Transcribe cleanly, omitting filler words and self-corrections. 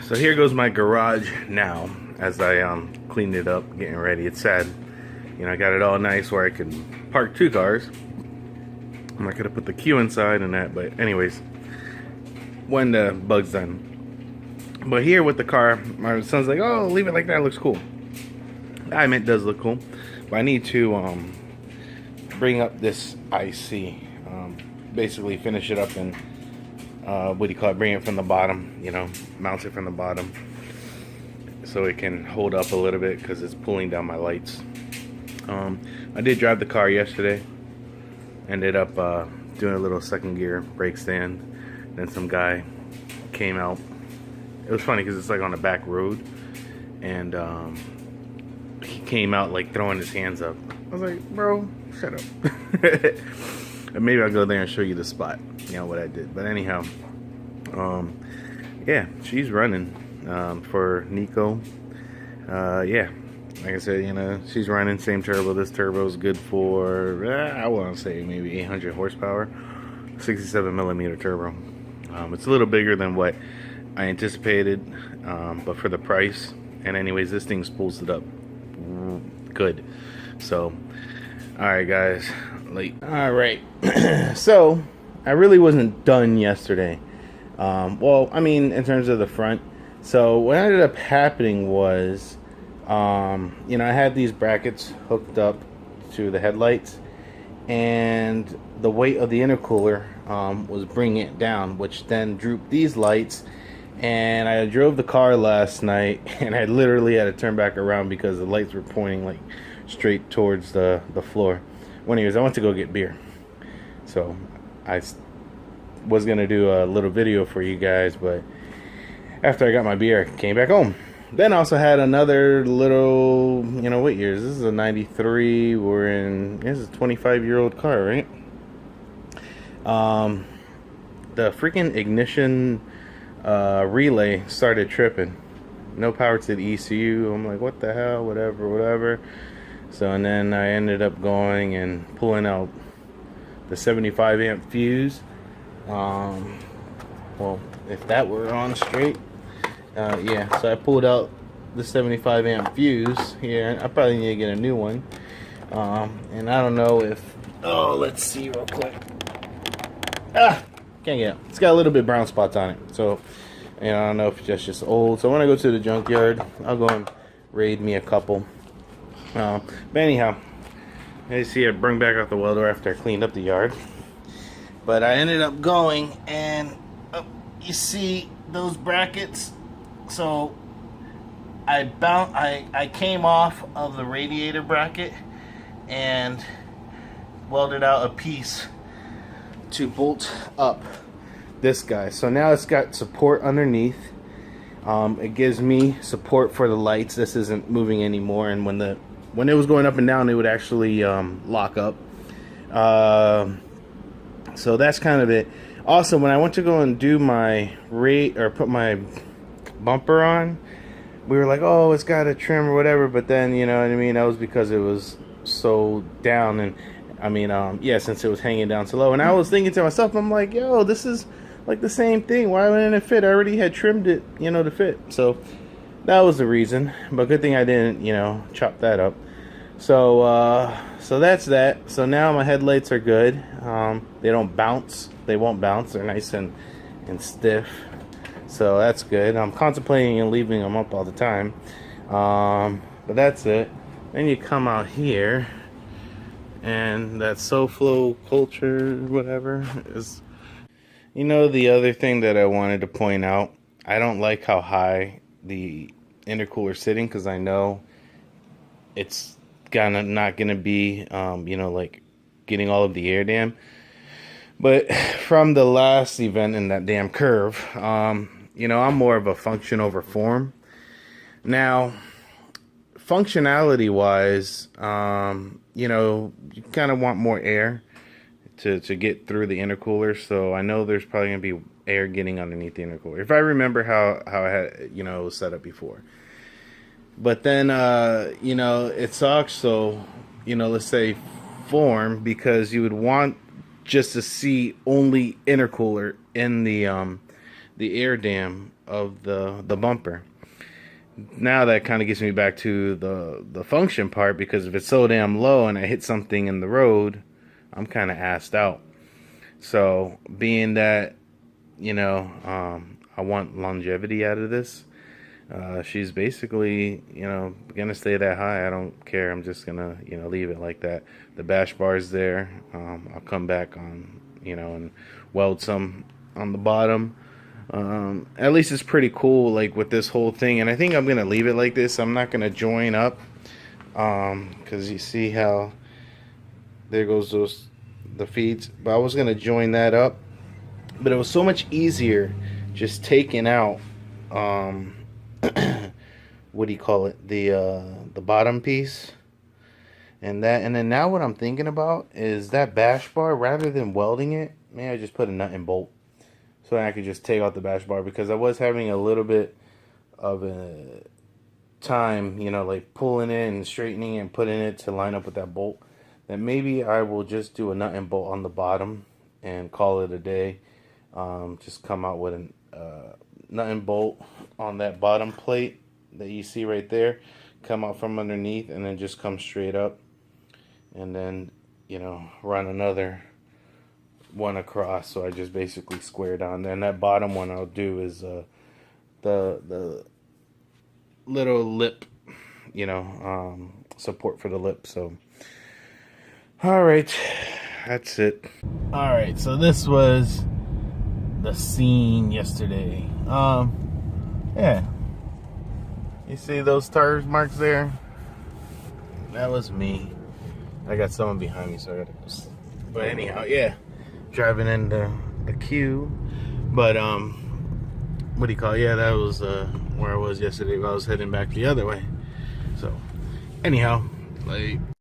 So here goes my garage now as I cleaned it up, getting ready. It's sad, you know, I got it all nice where I can park 2 cars. I'm not gonna put the queue inside and that, but anyways, when the bug's done. But here with the car, my son's like, "Oh, leave it like that. It looks cool." I mean, it does look cool, but I need to bring up this IC, basically finish it up and what do you call it? Bring it from the bottom, you know, mount it from the bottom, so it can hold up a little bit because it's pulling down my lights. I did drive the car yesterday. Ended up doing a little second gear brake stand. Then some guy came out. It was funny because it's like on a back road, and he came out like throwing his hands up. I was like, "Bro, shut up." Maybe I'll go there and show you the spot, you know, what I did. But anyhow, yeah, she's running for Nico. Yeah, like I said, you know, she's running same turbo. This turbo is good for I want to say maybe 800 horsepower, 67 millimeter turbo. It's a little bigger than what I anticipated, but for the price. And anyways, this thing spools it up good. So, all right, guys. All right. So, I really wasn't done yesterday. Well, I mean, in terms of the front. So, what ended up happening was, you know, I had these brackets hooked up to the headlights, and the weight of the intercooler was bringing it down, which then drooped these lights. And I drove the car last night, and I literally had to turn back around because the lights were pointing like straight towards the floor. Well, anyways, I went to go get beer, so I was gonna do a little video for you guys, but after I got my beer, I came back home. Then I also had another little, you know, what years? This is a 93. This is a 25-year-old car, right? The freaking ignition relay started tripping. No power to the ECU. I'm like, what the hell? Whatever. So, and then I ended up going and pulling out the 75 amp fuse. Well, if that were on straight, yeah. So I pulled out the 75 amp fuse here. I probably need to get a new one. And I don't know if. Oh, let's see real quick. Can't get it. It's got a little bit of brown spots on it. So, you know, I don't know if it's just old. So when I go to the junkyard, I'll go and raid me a couple. But anyhow, as you see, I bring back out the welder after I cleaned up the yard. But I ended up going and you see those brackets. So I came off of the radiator bracket and welded out a piece to bolt up this guy. So now it's got support underneath. It gives me support for the lights. This isn't moving anymore, and when it was going up and down, it would actually lock up. So that's kind of it. Also, when I went to go and do my put my bumper on, we were like, "Oh, it's got a trim or whatever," but then, you know what I mean, that was because it was so down. And I mean, yeah, since it was hanging down so low. And I was thinking to myself, I'm like, "Yo, this is like the same thing. Why wouldn't it fit? I already had trimmed it, you know, to fit." So that was the reason. But good thing I didn't, you know, chop that up. So so that's that. So now my headlights are good. They don't bounce. They won't bounce. They're nice and stiff. So that's good. I'm contemplating on leaving them up all the time. But that's it. Then you come out here, and that SoFlo Culture, whatever, is, you know, the other thing that I wanted to point out. I don't like how high the intercooler's sitting, because I know it's not gonna be, you know, like getting all of the air dam. But from the last event in that damn curve, you know, I'm more of a function over form. Now, functionality wise, you know, you kind of want more air to get through the intercooler. So I know there's probably gonna be air getting underneath the intercooler, if I remember how I had, you know, it was set up before. But then, you know, it sucks. So, you know, let's say form, because you would want just to see only intercooler in the air dam of the bumper. Now that kind of gets me back to the function part, because if it's so damn low and I hit something in the road, I'm kind of assed out. So being that, you know, I want longevity out of this, she's basically, you know, gonna stay that high. I don't care. I'm just gonna, you know, leave it like that. The bash bar's there. I'll come back on, you know, and weld some on the bottom. At least it's pretty cool, like with this whole thing. And I think I'm gonna leave it like this. I'm not gonna join up, because you see how there goes the feeds. But I was gonna join that up, but it was so much easier just taking out what do you call it, the bottom piece, and then now what I'm thinking about is that bash bar, rather than welding it, maybe I just put a nut and bolt so I could just take out the bash bar, because I was having a little bit of a time, you know, like pulling it and straightening it and putting it to line up with that bolt, that maybe I will just do a nut and bolt on the bottom and call it a day. Just come out with a nut and bolt on that bottom plate that you see right there, come out from underneath, and then just come straight up, and then, you know, run another one across. So I just basically square down there, and that bottom one I'll do is the little lip, you know, support for the lip. So all right, that's it. All right, so this was the scene yesterday. Yeah, you see those tire marks there? That was me. I got someone behind me, so I gotta go. But anyhow, yeah, driving into the queue. But what do you call it? Yeah, that was where I was yesterday. I was heading back the other way. So anyhow, like.